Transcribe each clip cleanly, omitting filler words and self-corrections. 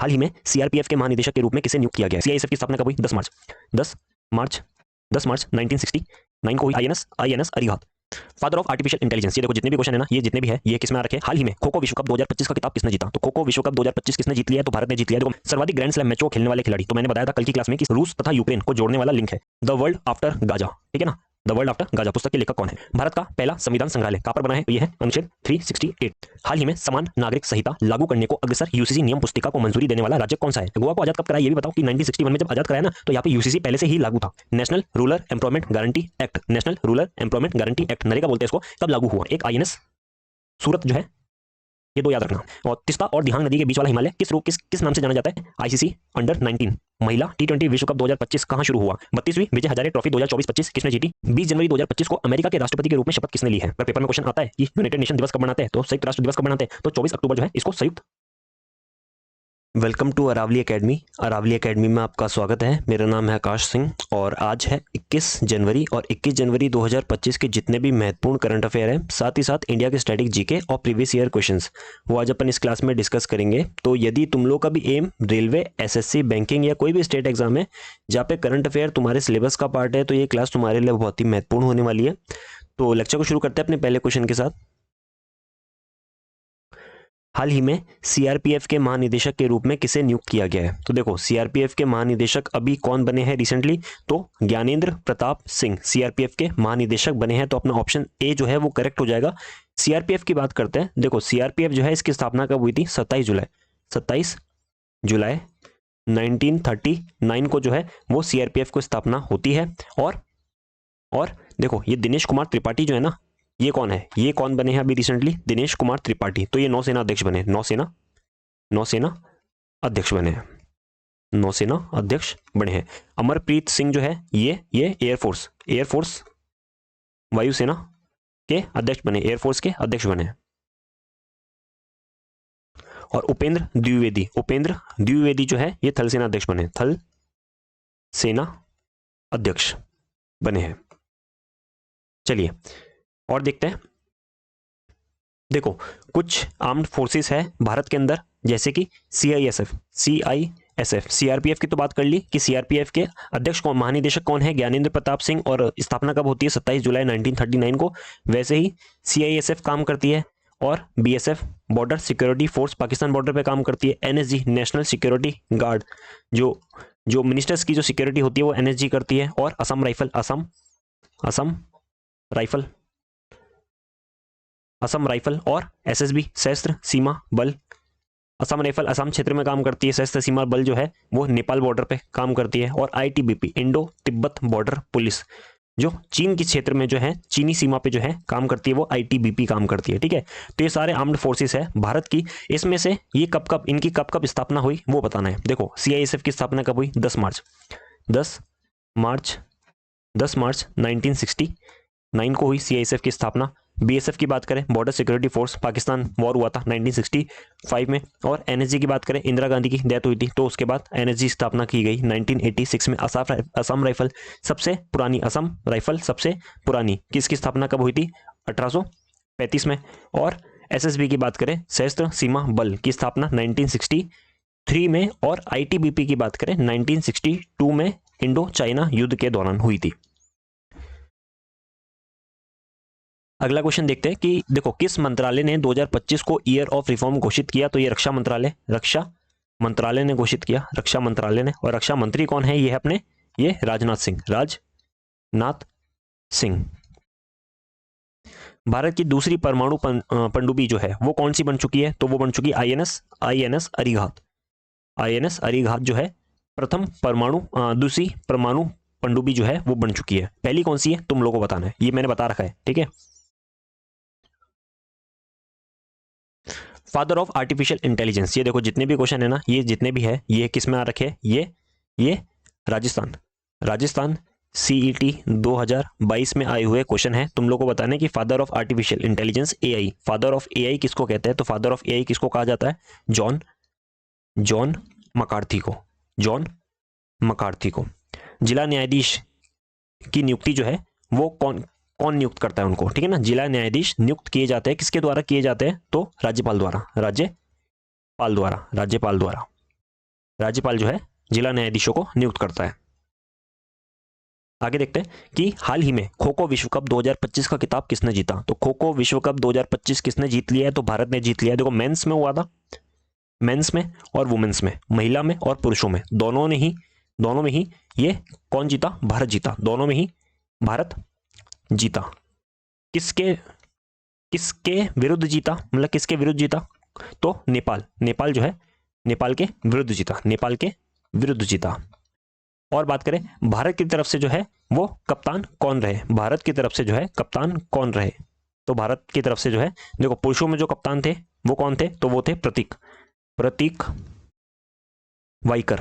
हाल ही में सीआरपीएफ के महानिदेशक के रूप में किसे नियुक्त किया गया है? सीआईएसएफ की स्थापना कब हुई? 10 मार्च 10 मार्च 10 मार्च 1969 को हुई। INS Arihant. Father of artificial intelligence, ये देखो जितने भी क्वेश्चन है ना, ये जितने भी है, ये किसमें आ रखे? हाल ही में खो खो विश्व कप 2025 का खिताब किसने जीता? तो खो खो विश्व कप 2025 किसने जीत लिया? तो भारत ने जीत लिया। देखो सर्वाधिक ग्रैंड स्लैम मैचों खेलने वाले खिलाड़ी, तो मैंने बताया था कल की क्लास में कि रूस तथा यूक्रेन को जोड़ने वाला लिंक है द वर्ल्ड आफ्टर गाजा, ठीक है ना। द वर्ल्ड आफ्टर गाजा पुस्तक के लेखक कौन है? भारत का पहला संविधान संग्रहालय कहां पर बना है? ये है अनुच्छेद 368। हाल ही में समान नागरिक संहिता लागू करने को अग्रसर यूसीसी नियम पुस्तिका को मंजूरी देने वाला राज्य कौन सा है? गोवा को आजाद कब कराया? ये भी बताओ कि 1961 में जब आजाद कराया ना, तो यहाँ पे यूसीसी पहले से ही लागू था। National rural employment guarantee act, national rural employment guarantee act NREGA बोलते हैं इसको, कब लागू हुआ? एक आईएनएस सूरत जो है, ये दो याद रखना। और तिस्ता और दिहांग नदी के बीच वाला हिमालय किस नाम से जाना जाता है? आईसीसी अंडर 19 महिला टी20 विश्व कप 2025 कहां शुरू हुआ? 32वीं विजय हजारे ट्रॉफी 2024-25 किसने जीती? 20 जनवरी 2025 को अमेरिका के राष्ट्रपति के रूप में शपथ किसने ली है? पर पेपर में क्वेश्चन आता है कि यूनाइटेड नेशन दिवस कब मनाते हैं? तो संयुक्त राष्ट्र दिवस कब मनाते हैं? तो 24 अक्टूबर जो है इसको संयुक्त। Welcome to Aravali Academy. Aravali Academy में आपका स्वागत है। मेरा नाम है आकाश सिंह और आज है 21 जनवरी, और 21 जनवरी 2025 के जितने भी महत्वपूर्ण करंट अफेयर हैं, साथ ही साथ इंडिया के स्टैटिक जीके और प्रीवियस ईयर क्वेश्चंस, वो आज अपन इस क्लास में डिस्कस करेंगे। तो यदि तुम लोग का भी एम रेलवे, एसएससी, बैंकिंग या कोई भी स्टेट एग्जाम है जहाँ पे करंट अफेयर तुम्हारे सिलेबस का पार्ट है, तो ये क्लास तुम्हारे लिए बहुत ही महत्वपूर्ण होने वाली है। तो लेक्चर को शुरू करते हैं अपने पहले क्वेश्चन के साथ। हाल ही में सीआरपीएफ के महानिदेशक के रूप में किसे नियुक्त किया गया है? तो देखो सीआरपीएफ के महानिदेशक अभी कौन बने हैं रिसेंटली? तो ज्ञानेंद्र प्रताप सिंह सीआरपीएफ के महानिदेशक बने हैं। तो अपना ऑप्शन ए जो है वो करेक्ट हो जाएगा। सीआरपीएफ की बात करते हैं। देखो सीआरपीएफ जो है इसकी स्थापना कब हुई थी? 27 जुलाई 1939 को जो है वो सीआरपीएफ को स्थापना होती है। और देखो ये दिनेश कुमार त्रिपाठी जो है ना, ये कौन है? ये कौन बने हैं अभी रिसेंटली? दिनेश कुमार त्रिपाठी। तो ये नौसेना अध्यक्ष बने, नौसेना अध्यक्ष बने हैं, नौसेना अध्यक्ष बने हैं। अमरप्रीत सिंह जो है ये एयरफोर्स वायुसेना के अध्यक्ष बने, एयरफोर्स के अध्यक्ष बने हैं। और उपेंद्र द्विवेदी जो है ये थल सेना अध्यक्ष बने, थल सेना अध्यक्ष बने हैं। चलिए और देखते हैं। देखो कुछ आर्म्ड फोर्सेस है भारत के अंदर, जैसे कि सीआईएसएफ, सीआरपीएफ की तो बात कर ली कि सीआरपीएफ के अध्यक्ष कौन, महानिदेशक कौन है? ज्ञानेंद्र प्रताप सिंह, और स्थापना कब होती है? 27 जुलाई 1939 को। वैसे ही सीआईएसएफ काम करती है, और BSF border security force Pakistan border पे काम करती है। एनएसजी नेशनल सिक्योरिटी गार्ड, जो मिनिस्टर्स की जो सिक्योरिटी होती है वो एनएसजी करती है। और असम राइफल और एसएसबी सशस्त्र सीमा बल, असम राइफल असम क्षेत्र में काम करती है, सशस्त्र सीमा बल जो है वो नेपाल बॉर्डर पे काम करती है। और ITBP Indo Tibet border police, जो चीन के क्षेत्र में जो है चीनी सीमा पे जो है काम करती है, वो आईटीबीपी काम करती है। ठीक है, तो ये सारे आर्म्ड फोर्सेस है भारत की। इसमें से ये इनकी कब स्थापना हुई वो बताना है। देखो सीआईएसएफ की स्थापना कब हुई? 10 मार्च 1969 को हुई सीआईएसएफ की स्थापना। बीएसएफ की बात करें, border security force, Pakistan war हुआ था 1965 में। और एनएसजी की बात करें, इंदिरा गांधी की डेथ हुई थी, तो उसके बाद एनएसजी स्थापना की गई 1986 में। असम राइफल सबसे पुरानी किसकी स्थापना कब हुई थी? 1835 में। और एसएसबी की बात करें, सशस्त्र सीमा बल की स्थापना 1963 में। और आईटीबीपी की बात करें 1962 में इंडो चाइना युद्ध के दौरान हुई थी। अगला क्वेश्चन देखते हैं कि देखो किस मंत्रालय ने 2025 को ईयर ऑफ रिफॉर्म घोषित किया? तो ये रक्षा मंत्रालय ने घोषित किया, रक्षा मंत्रालय ने। और रक्षा मंत्री कौन है? ये है अपने राजनाथ सिंह। भारत की दूसरी परमाणु पनडुब्बी जो है वो कौन सी बन चुकी है? तो वो बन चुकी आईएनएस अरिघात जो है दूसरी परमाणु पनडुब्बी जो है वो बन चुकी है। पहली कौन सी है तुम लोगों को बताना है, ये मैंने बता रखा है। ठीक है, फादर ऑफ आर्टिफिशियल इंटेलिजेंस, ये देखो जितने भी क्वेश्चन है ना, ये जितने भी है ये किस में आ रखे हैं? ये राजस्थान सीईटी 2022 में आए हुए क्वेश्चन है। तुम लोगों को बताना है कि father of artificial intelligence AI, father of AI किसको कहते हैं? तो फादर ऑफ एआई किसको कहा जाता है? जॉन मकार्थी को। जिला न्यायाधीश की नियुक्ति जो है वो कौन नियुक्त करता है उनको? ठीक है ना, जिला न्यायाधीश नियुक्त किए जाते हैं, किसके द्वारा किए जाते हैं? तो राज्यपाल द्वारा। राज्यपाल जो है जिला न्यायाधीशों को नियुक्त करता है। आगे देखते हैं कि हाल ही में खो खो विश्व कप 2025 का खिताब किसने जीता। तो खो खो विश्व कप 2025 किसने जीत लिया है? तो भारत ने जीत लिया है। देखो मेंस में हुआ था, मेंस में और वुमेन्स में, महिला में और पुरुषों में, दोनों में ही ये कौन जीता? भारत जीता। दोनों में ही भारत जीता। किसके किसके विरुद्ध जीता? मतलब किसके विरुद्ध जीता? तो नेपाल जो है नेपाल के विरुद्ध जीता। नेपाल के विरुद्ध जीता। और बात करें भारत की तरफ से जो है वो कप्तान कौन रहे? भारत की तरफ से जो है कप्तान कौन रहे? तो भारत की तरफ से जो है देखो पुरुषों में जो कप्तान थे वो कौन थे? तो वो थे प्रतीक वाईकर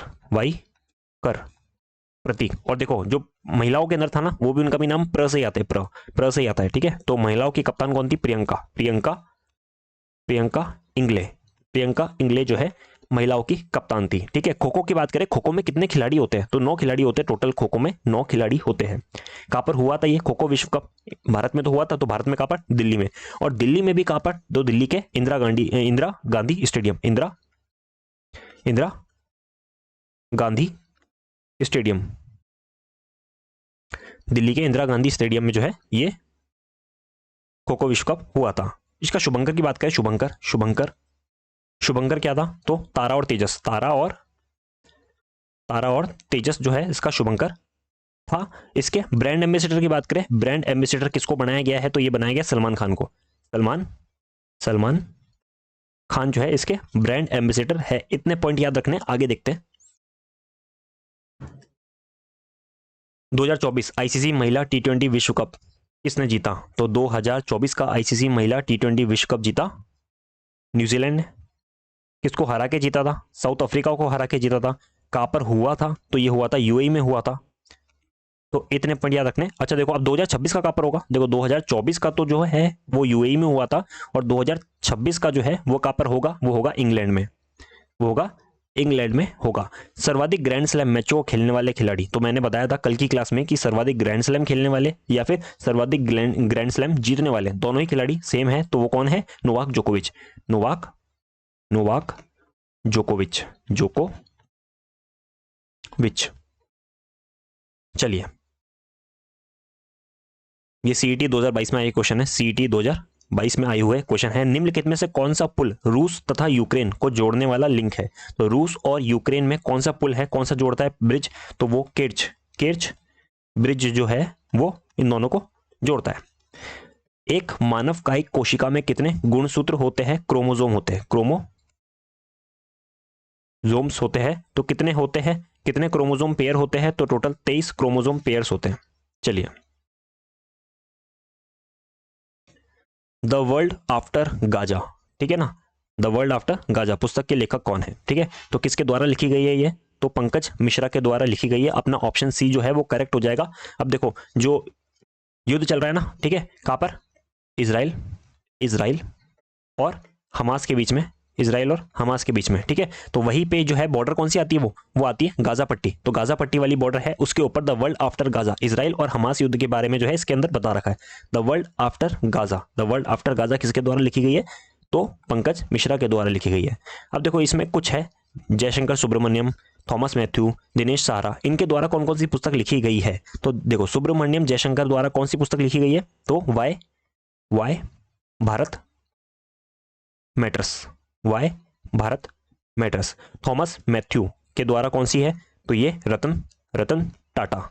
प्रतीक। और देखो जो महिलाओं के अंदर था ना वो भी उनका भी नाम प्र से आता है, प्र से आता है। ठीक है, तो महिलाओं की कप्तान कौन थी? प्रियंका इंगले जो है महिलाओं की कप्तान थी। ठीक है, खो खो की बात करें, खो खो में कितने खिलाड़ी होते हैं? तो 9 खिलाड़ी होते हैं टोटल। खो खो में 9 खिलाड़ी होते हैं। कहां पर हुआ था ये खो खो विश्व कप? भारत में तो हुआ था। तो भारत में कहां पर? दिल्ली में। और दिल्ली में भी कहां पर? तो दिल्ली के इंदिरा गांधी स्टेडियम, इंदिरा गांधी स्टेडियम, दिल्ली के इंदिरा गांधी स्टेडियम में जो है ये खो खो विश्व कप हुआ था। इसका शुभंकर की बात करें, शुभंकर क्या था? तो तारा और तेजस जो है इसका शुभंकर था। इसके ब्रांड एम्बेसडर की बात करें, ब्रांड एम्बेसडर किसको बनाया गया है? तो ये बनाया गया सलमान खान को। सलमान खान जो है इसके ब्रांड एम्बेसडर है। इतने पॉइंट याद रखने। आगे देखते हैं 2024 आईसीसी महिला टी20 विश्व कप किसने जीता? तो 2024 का आईसीसी महिला टी20 विश्व कप जीता न्यूजीलैंड ने। किसको हरा के जीता था? साउथ अफ्रीका को हरा के जीता था। कहां पर हुआ था? तो ये हुआ था यूएई में हुआ था। तो इतने पॉइंट याद रखने। अच्छा देखो अब 2026 का कहां पर होगा? देखो 2024 का तो जो है वो यूएई में हुआ था और 2026 का जो है वो कहां पर होगा? वो होगा इंग्लैंड में होगा। सर्वाधिक ग्रैंड स्लैम मैचों खेलने वाले खिलाड़ी, तो मैंने बताया था कल की क्लास में कि सर्वाधिक ग्रैंड स्लैम खेलने वाले या फिर सर्वाधिक ग्रैंड स्लैम जीतने वाले दोनों ही खिलाड़ी सेम है। तो वो कौन है? नोवाक जोकोविच। चलिए ये सीईटी 2022 में आया क्वेश्चन है। सीईटी 2022 में आए हुए क्वेश्चन है। निम्नलिखित में से कौन सा पुल रूस तथा यूक्रेन को जोड़ने वाला लिंक है? तो रूस और यूक्रेन में कौन सा पुल है? कौन सा जोड़ता है ब्रिज? तो वो केर्च ब्रिज जो है वो इन दोनों को जोड़ता है। एक मानव कायिक कोशिका में कितने गुणसूत्र होते हैं? क्रोमोसोम होते हैं। क्रोमोसोम्स होते हैं। तो कितने होते हैं? कितने क्रोमोसोम पेयर होते हैं? तो टोटल 23 क्रोमोसोम पेयर्स होते हैं। चलिए द वर्ल्ड आफ्टर गाजा, ठीक है ना, द वर्ल्ड आफ्टर गाजा पुस्तक के लेखक कौन है? ठीक है, तो किसके द्वारा लिखी गई है ये? तो पंकज मिश्रा के द्वारा लिखी गई है। अपना ऑप्शन सी जो है वो करेक्ट हो जाएगा। अब देखो जो युद्ध चल रहा है ना, ठीक है, कहां पर? इजराइल और हमास के बीच में, ठीक है। तो वहीं पे जो है बॉर्डर कौन सी आती है? वो आती है गाजा पट्टी। तो गाजा पट्टी वाली बॉर्डर है, उसके ऊपर the world after Gaza, Israel और हमास युद्ध के बारे में जो है इसके अंदर बता रखा है। द वर्ल्ड आफ्टर गाजा किसके द्वारा लिखी गई है? तो पंकज मिश्रा के द्वारा लिखी गई है। अब देखो इसमें कुछ है, जयशंकर सुब्रमण्यम, थॉमस मैथ्यू, दिनेश सहारा, इनके द्वारा कौन कौन सी पुस्तक लिखी गई है? तो देखो सुब्रमण्यम जयशंकर द्वारा कौन सी पुस्तक लिखी गई है? तो why Bharat matters. Thomas Mathew के द्वारा कौन सी है? तो ये रतन टाटा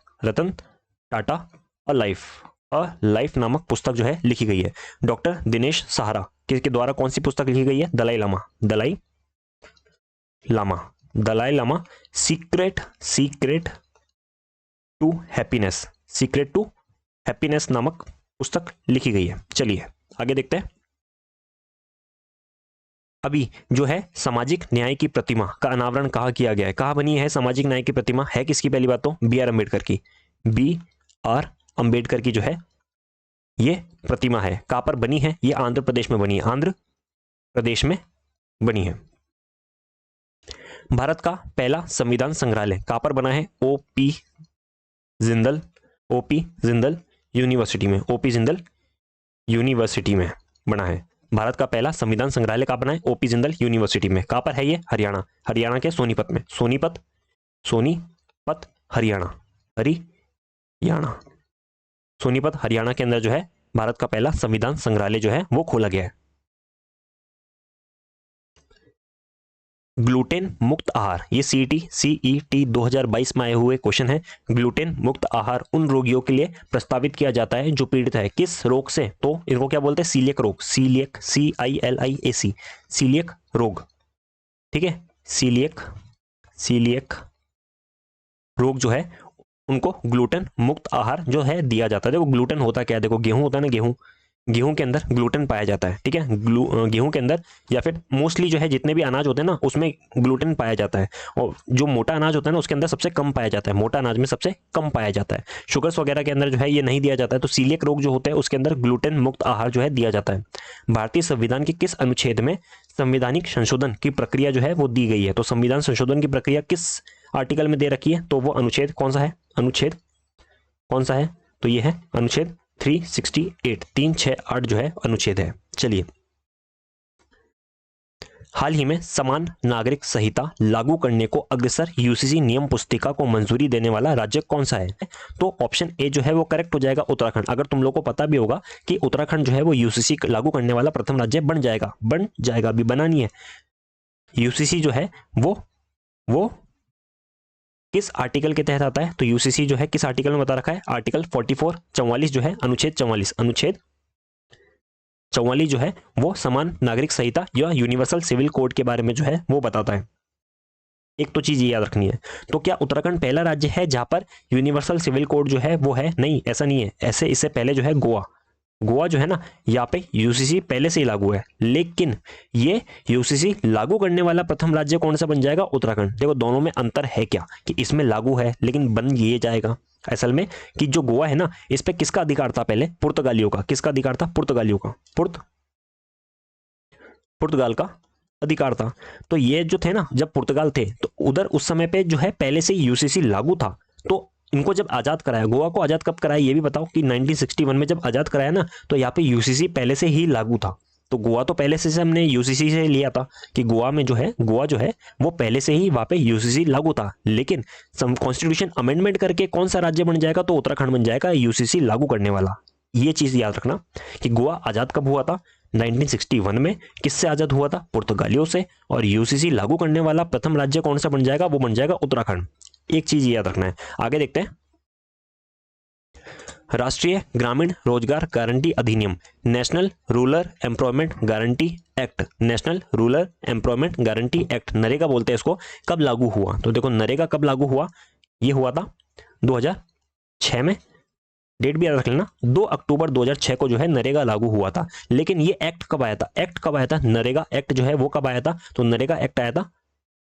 अ लाइफ नामक पुस्तक जो है लिखी गई है। डॉक्टर दिनेश सहारा के द्वारा कौन सी पुस्तक लिखी गई है? Dalai Lama secret to happiness नामक पुस्तक लिखी गई है। चलिए आगे देखते हैं। अभी जो है सामाजिक न्याय की प्रतिमा का अनावरण कहाँ किया गया है? कहाँ बनी है सामाजिक न्याय की प्रतिमा? है किसकी? पहली बात तो बी आर अम्बेडकर की जो है ये प्रतिमा है। कहां पर बनी है? ये आंध्र प्रदेश में बनी है। भारत का पहला संविधान संग्रहालय कहां पर बना है? ओपी जिंदल यूनिवर्सिटी में बना है। भारत का पहला संविधान संग्रहालय कहाँ बना है? ओपी जिंदल यूनिवर्सिटी में। कहाँ पर है ये? हरियाणा। हरियाणा के सोनीपत में। सोनीपत हरियाणा। सोनीपत हरियाणा के अंदर जो है भारत का पहला संविधान संग्रहालय जो है वो खोला गया है। ग्लूटेन मुक्त आहार, ये सीईटी 2022 में आए हुए क्वेश्चन है। ग्लूटेन मुक्त आहार उन रोगियों के लिए प्रस्तावित किया जाता है जो पीड़ित है किस रोग से? तो इनको क्या बोलते हैं? सीलियक रोग। सीलियक, CILIAC, सीलियक रोग। ठीक है, सीलियक रोग जो है उनको ग्लूटेन मुक्त आहार जो है दिया जाता है। देखो ग्लूटेन होता क्या है? देखो गेहूं होता है ना, गेहूं के अंदर ग्लूटेन पाया जाता है। ठीक है, गेहूं के अंदर या फिर मोस्टली जो है जितने भी अनाज होते हैं ना उसमें ग्लूटेन पाया जाता है। और जो मोटा अनाज होता है ना उसके अंदर सबसे कम पाया जाता है। मोटा अनाज में सबसे कम पाया जाता है। शुगर्स वगैरह के अंदर जो है ये नहीं दिया जाता है। तो सीलियक रोग जो होता है उसके अंदर ग्लूटेन मुक्त आहार जो है दिया जाता है। भारतीय संविधान के किस अनुच्छेद में संवैधानिक संशोधन की प्रक्रिया जो है वो दी गई है? तो संविधान संशोधन की प्रक्रिया किस आर्टिकल में दे रखी है? तो वो अनुच्छेद कौन सा है? अनुच्छेद कौन सा है? तो ये है अनुच्छेद 368, 368 जो है अनुच्छेद है। चलिए, हाल ही में समान नागरिक संहिता लागू करने को अग्रसर यूसीसी नियम पुस्तिका को मंजूरी देने वाला राज्य कौन सा है? तो ऑप्शन ए जो है वो करेक्ट हो जाएगा, उत्तराखंड। अगर तुम लोग को पता भी होगा कि उत्तराखंड जो है वो यूसीसी लागू करने वाला प्रथम राज्य बन जाएगा, अभी बना नहीं है। यूसीसी जो है वो किस आर्टिकल के तहत आता है? तो यूसीसी जो है किस आर्टिकल में बता रखा है? आर्टिकल 44 जो है, अनुच्छेद 44 जो है वो समान नागरिक संहिता या यूनिवर्सल सिविल कोड के बारे में जो है वो बताता है। एक तो चीज ये याद रखनी है। तो क्या उत्तराखंड पहला राज्य है जहां पर यूनिवर्सल सिविल कोड जो है वो है? नहीं, ऐसा नहीं है। ऐसे इससे पहले जो है गोवा जो है ना, यहाँ पे यूसीसी पहले से ही लागू है, लेकिन ये यूसीसी लागू करने वाला प्रथम राज्य कौन सा बन जाएगा? उत्तराखंड। देखो दोनों में अंतर है क्या कि इसमें लागू है लेकिन बन ये जाएगा असल में कि जो गोवा है ना इस पे किसका अधिकार था पहले? पुर्तगालियों का। किसका अधिकार था? पुर्तगालियों का। पुर्तगाल का अधिकार था। तो ये जो थे ना, जब पुर्तगाल थे तो उधर उस समय पे जो है पहले से यूसीसी लागू था। तो इनको जब आजाद कराया, गोवा को आजाद कब कराया ये भी बताओ? कि 1961 में जब आजाद कराया ना तो यहाँ पे यूसीसी पहले से ही लागू था। तो गोवा तो पहले से हमने यूसीसी से लिया था कि गोवा जो है वो पहले से ही वहां पे यूसीसी लागू था। लेकिन कॉन्स्टिट्यूशन अमेंडमेंट करके कौन सा राज्य बन जाएगा? तो उत्तराखंड बन जाएगा यूसीसी लागू करने वाला। ये चीज याद रखना कि गोवा आजाद कब हुआ था? 1961 में। किससे आजाद हुआ था? पुर्तगालियों से। और यूसीसी लागू करने वाला प्रथम राज्य कौन सा बन जाएगा? वो बन जाएगा उत्तराखंड। एक चीज याद रखना है। आगे देखते हैं, राष्ट्रीय ग्रामीण रोजगार गारंटी अधिनियम, national rural employment guarantee act, national rural employment guarantee act NREGA बोलते हैं इसको, कब लागू हुआ? तो देखो नरेगा कब लागू हुआ? ये हुआ था 2006 में। डेट भी याद रख लेना, 2 अक्टूबर 2006 को जो है नरेगा लागू हुआ था। लेकिन ये एक्ट कब आया था? नरेगा एक्ट जो है वो कब आया था? तो नरेगा एक्ट आया था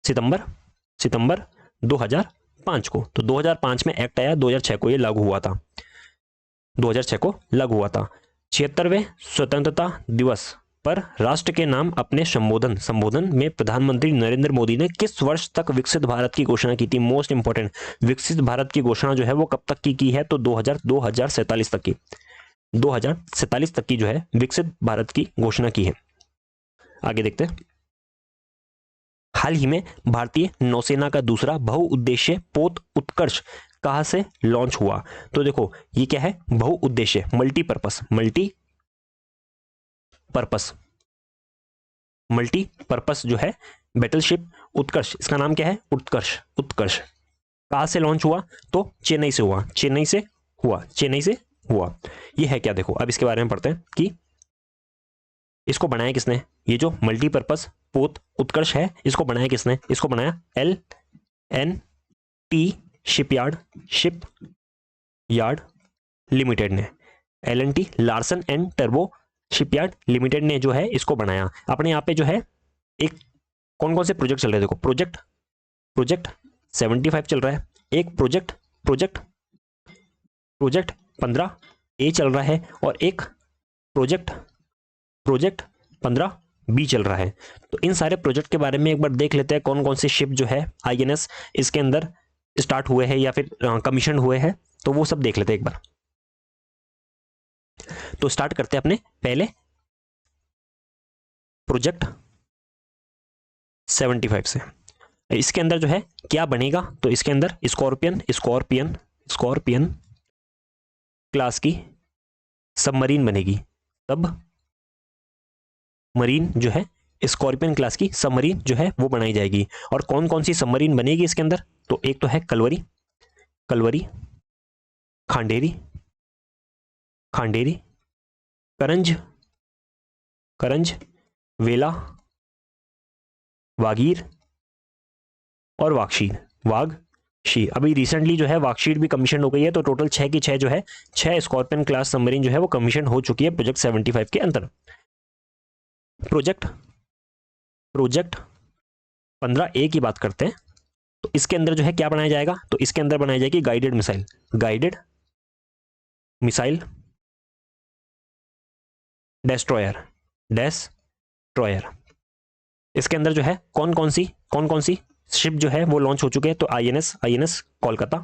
सितंबर 2005 को। तो 2005 में एक्ट आया, 2006 को ये लागू हुआ था। 2006 को लागू हुआ था। 76वें स्वतंत्रता दिवस पर राष्ट्र के नाम अपने संबोधन में प्रधानमंत्री नरेंद्र मोदी ने किस वर्ष तक विकसित भारत की घोषणा की थी? मोस्ट इंपोर्टेंट, विकसित भारत की घोषणा जो है वो कब तक की है? तो 2047 तक की। 2047 तक की जो है विकसित भारत की घोषणा की है। आगे देखते हैं, हाल ही में भारतीय नौसेना का दूसरा बहुउद्देश्य पोत उत्कर्ष कहां से लॉन्च हुआ? तो देखो ये क्या है? बहुउद्देश्य, मल्टीपर्पस जो है बैटलशिप उत्कर्ष, इसका नाम क्या है? उत्कर्ष कहां से लॉन्च हुआ? तो चेन्नई से हुआ। ये है क्या? देखो अब इसके बारे में पढ़ते हैं कि इसको बनाया किसने? ये जो मल्टीपर्पस पोत उत्कर्ष है इसको बनाया किसने? इसको बनाया LNT शिपयार्ड लिमिटेड ने। LNT Larsen and turbo shipyard limited ने जो है इसको बनाया। अपने यहाँ पे जो है एक कौन कौन से प्रोजेक्ट चल रहे हैं? देखो प्रोजेक्ट 75 चल रहा है, एक प्रोजेक्ट 15A चल रहा है और एक प्रोजेक्ट 15B चल रहा है। तो इन सारे प्रोजेक्ट के बारे में एक बार देख लेते हैं, कौन कौन सी शिप जो है INS इसके अंदर स्टार्ट हुए हैं या फिर कमीशन हुए हैं, तो वो सब देख लेते हैं एक बार। तो स्टार्ट करते हैं अपने पहले प्रोजेक्ट 75 से। इसके अंदर जो है क्या बनेगा, तो इसके अंदर स्कॉर्पियन स्कॉर्पियन स्कॉर्पियन क्लास की सबमरीन बनेगी। सब मरीन जो है स्कॉर्पियन क्लास की सबमरीन जो है वो बनाई जाएगी। और कौन कौन सी सबमरीन बनेगी इसके अंदर, तो एक तो है कलवरी, कलवरी, खांडेरी, खांडेरी, करंज, करंज, वेला, वागीर और वागशीर, वागशीर। अभी रिसेंटली जो है वागशीर भी कमीशन हो गई है, तो टोटल 6 की 6 जो है 6 स्कॉर्पियन क्लास सबमरीन जो है वो कमीशन हो चुकी है प्रोजेक्ट 75 के अंदर। प्रोजेक्ट प्रोजेक्ट 15A की बात करते हैं, तो इसके अंदर जो है क्या बनाया जाएगा, तो इसके अंदर बनाई जाएगी guided missile, guided missile destroyer, destroyer. इसके अंदर जो है कौन कौन सी शिप जो है वो लॉन्च हो चुके हैं, तो INS Kolkata,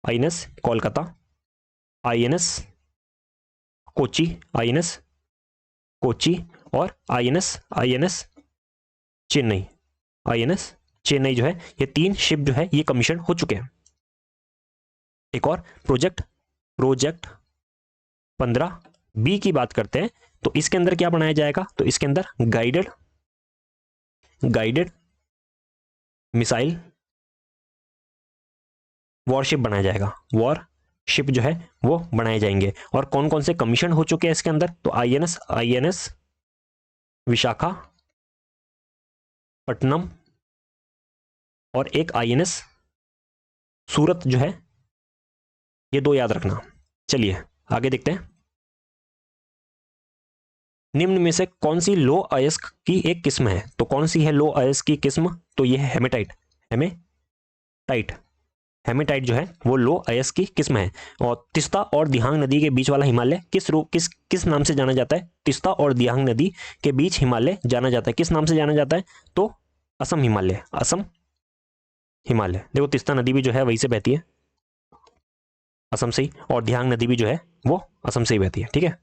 INS Kolkata, INS Kochi, INS Kochi और आईएनएस चेन्नई, आईएनएस चेन्नई जो है, ये 3 शिप जो है ये कमीशन हो चुके हैं। एक और प्रोजेक्ट 15B की बात करते हैं, तो इसके अंदर क्या बनाया जाएगा, तो इसके अंदर गाइडेड मिसाइल वॉरशिप बनाया जाएगा, वॉरशिप जो है वो बनाए जाएंगे। और कौन कौन से कमीशन हो चुके हैं इसके अंदर, तो आईएनएस विशाखापट्टनम और एक आईएनएस सूरत जो है, ये 2 याद रखना। चलिए आगे देखते हैं। निम्न में से कौन सी लो अयस्क की एक किस्म है, तो कौन सी है लो अयस्क की किस्म, तो ये है हेमेटाइट, हेमेटाइट, हेमेटाइट जो है वो लो अयस्क की किस्म है। और तिस्ता और दिहांग नदी के बीच वाला हिमालय किस नाम से जाना जाता है, तिस्ता और दिहांग नदी के बीच हिमालय जाना जाता है, किस नाम से जाना जाता है, तो असम हिमालय, असम हिमालय। देखो तिस्ता नदी भी जो है वहीं से बहती है, असम से ही, और दिहांग नदी भी जो है वो असम से ही बहती है, ठीक है,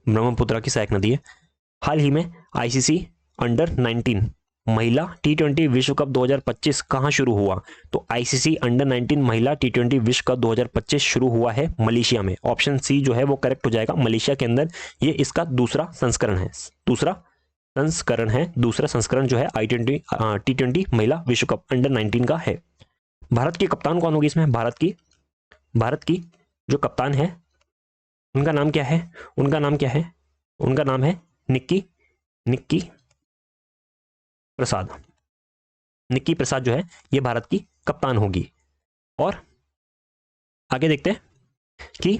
ब्रह्मपुत्र की सहायक नदी है। हाल ही में आईसीसी अंडर 19 महिला T20 विश्व कप 2025 कहां शुरू हुआ, तो आईसीसी अंडर 19 महिला T20 विश्व कप 2025 शुरू हुआ है मलेशिया में। ऑप्शन सी जो है वो करेक्ट हो जाएगा, मलेशिया के अंदर ये इसका दूसरा संस्करण है, दूसरा संस्करण जो है T20 महिला विश्व कप अंडर 19 का है। भारत की कप्तान कौन होगी इसमें, भारत की जो कप्तान है उनका नाम क्या है, उनका नाम है निक्की प्रसाद, निक्की प्रसाद जो है ये भारत की कप्तान होगी। और आगे देखते हैं कि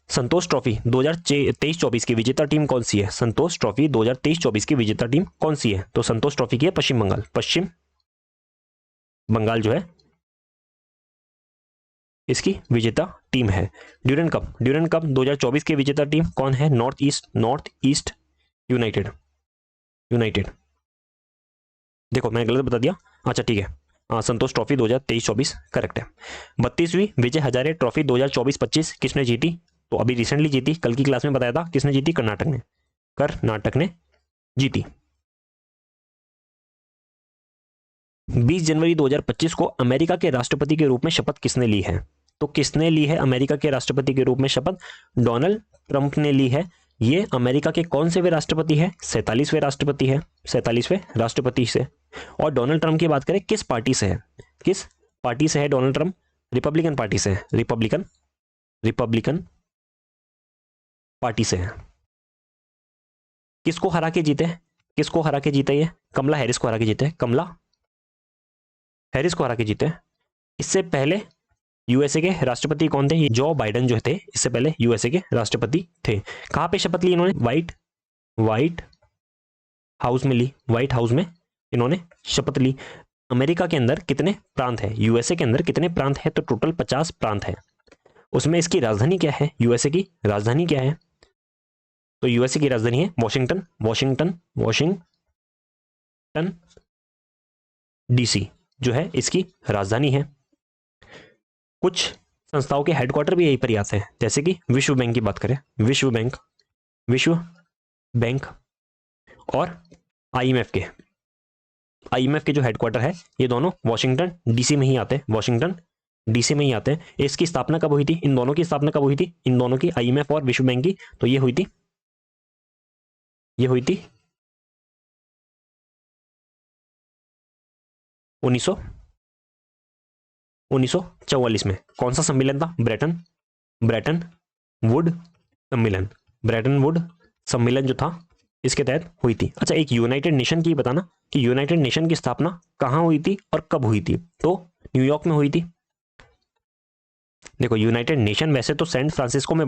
संतोष ट्रॉफी 2023-24 की विजेता टीम कौन सी है, संतोष ट्रॉफी 2023-24 की विजेता टीम कौन सी है, तो संतोष ट्रॉफी की है पश्चिम बंगाल जो है इसकी विजेता टीम है। ड्यूरेंट कप 2024 की विजेता टीम कौन है, नॉर्थ ईस्ट यूनाइटेड, देखो मैंने गलत बता दिया, अच्छा ठीक है, संतोष ट्रॉफी 2023-24 करेक्ट है। 32वीं विजय हजारे ट्रॉफी 2024-25 किसने जीती, तो अभी रिसेंटली जीती, कल की क्लास में बताया था, किसने जीती, कर्नाटक ने जीती। 20 जनवरी 2025 को अमेरिका के राष्ट्रपति के रूप में शपथ किसने ली है, तो किसने ली है अमेरिका के राष्ट्रपति के रूप में शपथ, डोनाल्ड ट्रंप ने ली है। ये अमेरिका के कौन से वे राष्ट्रपति है, 47वें राष्ट्रपति है, 47वें राष्ट्रपति से। और डोनाल्ड ट्रंप की बात करें किस पार्टी से है, किस पार्टी से है डोनाल्ड ट्रंप, रिपब्लिकन पार्टी से है, रिपब्लिकन पार्टी से है। किसको हरा के जीते, ये कमला हैरिस को हरा के जीते, इससे पहले यूएसए के राष्ट्रपति कौन थे, जो बाइडेन जो थे, इससे पहले यूएसए के राष्ट्रपति थे। कहां पे शपथ ली इन्होंने, व्हाइट हाउस में ली, व्हाइट हाउस में इन्होंने शपथ ली। अमेरिका के अंदर कितने प्रांत है, यूएसए के अंदर कितने प्रांत है, तो टोटल 50 प्रांत है। उसमें इसकी राजधानी क्या है, यूएसए की राजधानी क्या है, तो यूएसए की राजधानी है वॉशिंगटन डीसी जो है इसकी राजधानी है। कुछ संस्थाओं के हेडक्वार्टर भी यहीं पर आते हैं, जैसे कि विश्व बैंक की बात करें, विश्व बैंक और आईएमएफ के जो हेडक्वार्टर है ये दोनों वॉशिंगटन डीसी में ही आते हैं, वॉशिंगटन डीसी में ही आते हैं। इसकी स्थापना कब हुई थी? इन दोनों की स्थापना कब हुई थी? इन दोनों की, आईएमएफ और विश्व बैंक की। तो ये हुई थी 1944 में। कौन सा सम्मेलन था? ब्रेटन वुड सम्मेलन जो था इसके तहत हुई थी। अच्छा, एक यूनाइटेड नेशन की बताना कि यूनाइटेड नेशन की स्थापना कहां हुई थी और कब हुई थी? तो न्यूयॉर्क में हुई थी। देखो, यूनाइटेड नेशन वैसे तो सैन फ्रांसिस्को में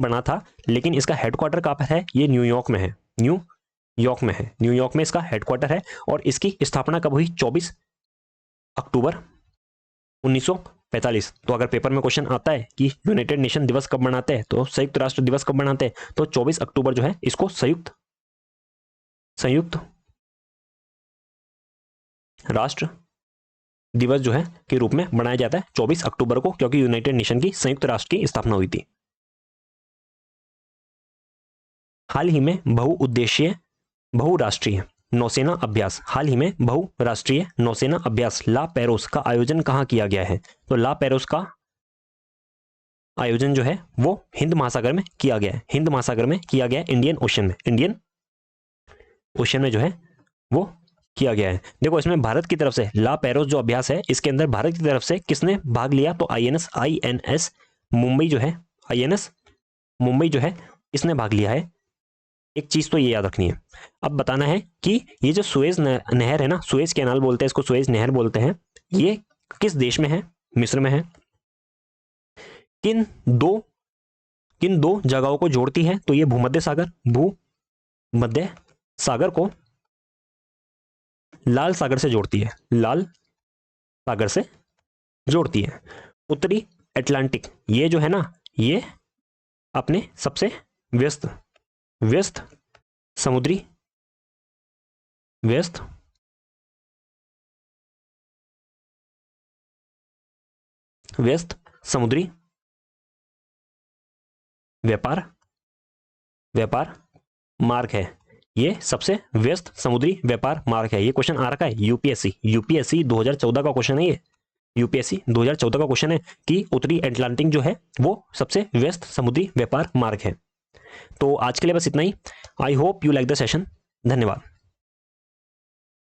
बना था, लेकिन इसका हेडक्वार्टर कहां पर है? ये न्यूयॉर्क में है, न्यूयॉर्क में इसका हेडक्वार्टर है। और इसकी स्थापना कब हुई? 24 अक्टूबर 1945। तो अगर पेपर में क्वेश्चन आता है कि यूनाइटेड नेशन दिवस कब मनाते हैं, तो संयुक्त राष्ट्र दिवस कब मनाते हैं, तो 24 अक्टूबर जो है इसको संयुक्त राष्ट्र दिवस जो है के रूप में मनाया जाता है 24 अक्टूबर को, क्योंकि यूनाइटेड नेशन की संयुक्त राष्ट्र की स्थापना हुई थी। हाल ही में बहुराष्ट्रीय नौसेना अभ्यास ला पेरोस का आयोजन कहां किया गया है? तो ला पेरोस का आयोजन जो है वो हिंद महासागर में किया गया है, इंडियन ओशन में जो है वो किया गया है। देखो, इसमें भारत की तरफ से ला पेरोस जो अभ्यास है, इसके अंदर भारत की तरफ से किसने भाग लिया? तो आईएनएस मुंबई जो है इसने भाग लिया है। एक चीज तो ये याद रखनी है। अब बताना है कि ये जो सुएज नहर है ना, सुएज कैनाल बोलते हैं इसको, सुएज नहर बोलते हैं, ये किस देश में है? मिस्र में है। किन दो जगहों को जोड़ती है? तो ये भूमध्य सागर को लाल सागर से जोड़ती है। उत्तरी अटलांटिक, ये जो है ना, ये अपने सबसे व्यस्त समुद्री व्यापार मार्ग है। ये सबसे व्यस्त समुद्री व्यापार मार्ग है। ये क्वेश्चन आ रखा है यूपीएससी 2014 का क्वेश्चन है। ये यूपीएससी 2014 का क्वेश्चन है कि उत्तरी अटलांटिक जो है वो सबसे व्यस्त समुद्री व्यापार मार्ग है। तो आज के लिए बस इतना ही। I hope you like the session. धन्यवाद।